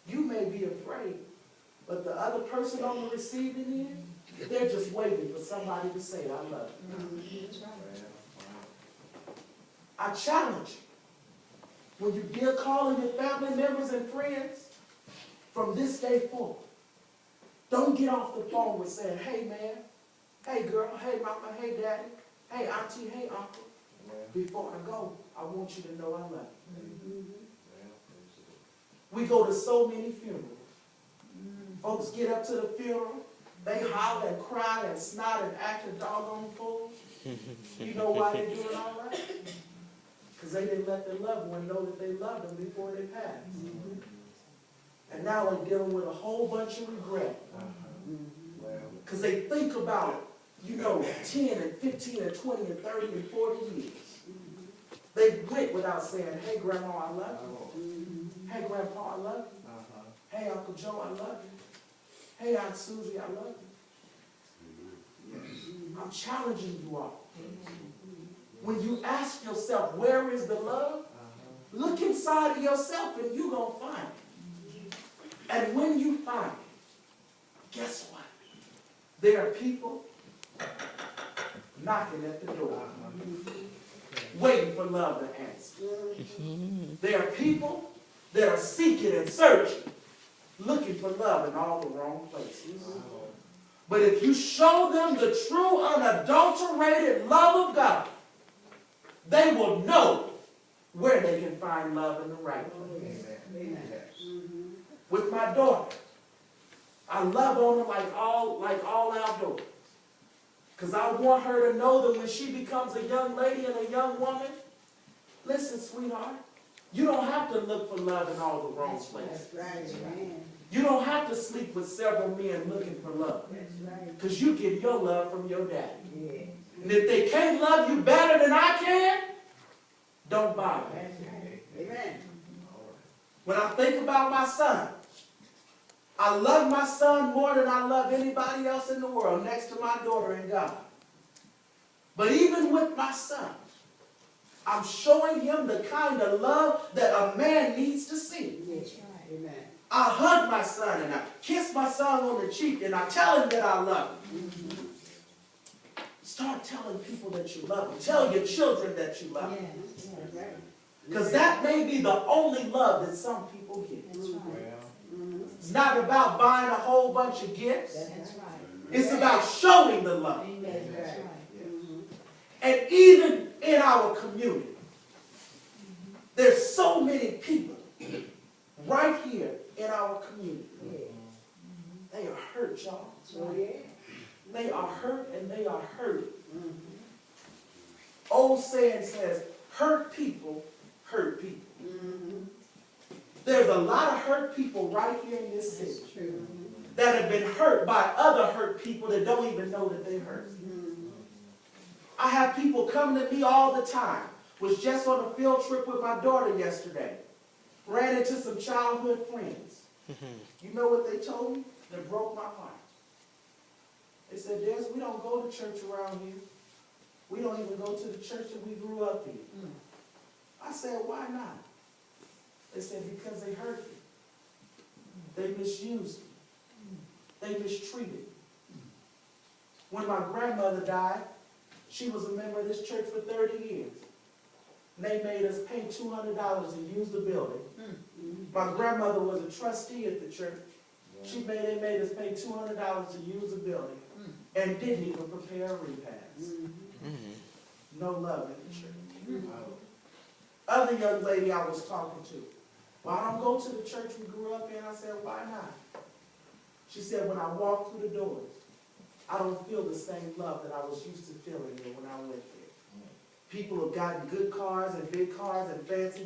You may be afraid, but the other person on the receiving end, they're just waiting for somebody to say, I love you. I challenge you. When you deal calling your family members and friends, from this day forward, don't get off the phone with saying, hey man, hey girl, hey mama, hey daddy, hey auntie, hey uncle. Before I go, I want you to know I love you. We go to so many funerals. Folks get up to the funeral, they holler and cry and snot and act a doggone fool. You know why they're doing all that? Because they didn't let their loved one know that they loved them before they passed. And now they're dealing with a whole bunch of regret. Because they think about, 10 and 15 and 20 and 30 and 40 years. They went without saying, hey grandma, I love you. Hey grandpa, I love you. Hey Uncle Joe, I love you. Hey Aunt Susie, I love you. I'm challenging you all. When you ask yourself, where is the love? Look inside of yourself and you're going to find it. And when you find it, guess what? There are people knocking at the door, waiting for love to answer. There are people that are seeking and searching, looking for love in all the wrong places. But if you show them the true, unadulterated love of God, they will know where they can find love in the right place. With my daughter, I love on her like all outdoors. Because I want her to know that when she becomes a young lady and a young woman, listen, sweetheart, you don't have to look for love in all the wrong places. You don't have to sleep with several men looking for love. Because you get your love from your daddy. And if they can't love you better than I can, don't bother. Amen. When I think about my son, I love my son more than I love anybody else in the world, next to my daughter and God. But even with my son, I'm showing him the kind of love that a man needs to see. Amen. I hug my son and I kiss my son on the cheek and I tell him that I love him. Start telling people that you love them. Tell your children that you love them. Because that may be the only love that some people get. It's not about buying a whole bunch of gifts. It's about showing the love. And even in our community, there's so many people right here in our community. They are hurt, y'all. They are hurt and they are hurting. Old saying says, hurt people hurt people. There's a lot of hurt people right here in this city that have been hurt by other hurt people that don't even know that they're hurt. I have people coming to me all the time. Was just on a field trip with my daughter yesterday. Ran into some childhood friends. You know what they told me? That broke my heart. They said, Des, we don't go to church around here. We don't even go to the church that we grew up in. I said, why not? They said, because they hurt you. They misused you. They mistreated you. When my grandmother died, she was a member of this church for 30 years. And they made us pay $200 to use the building. My grandmother was a trustee at the church. They made us pay $200 to use the building and didn't even prepare a repast. No love in the church. Other young lady I was talking to, well, I don't go to the church we grew up in. I said, why not? She said, when I walk through the doors, I don't feel the same love that I was used to feeling there when I went there. People have gotten good cars and big cars and fancy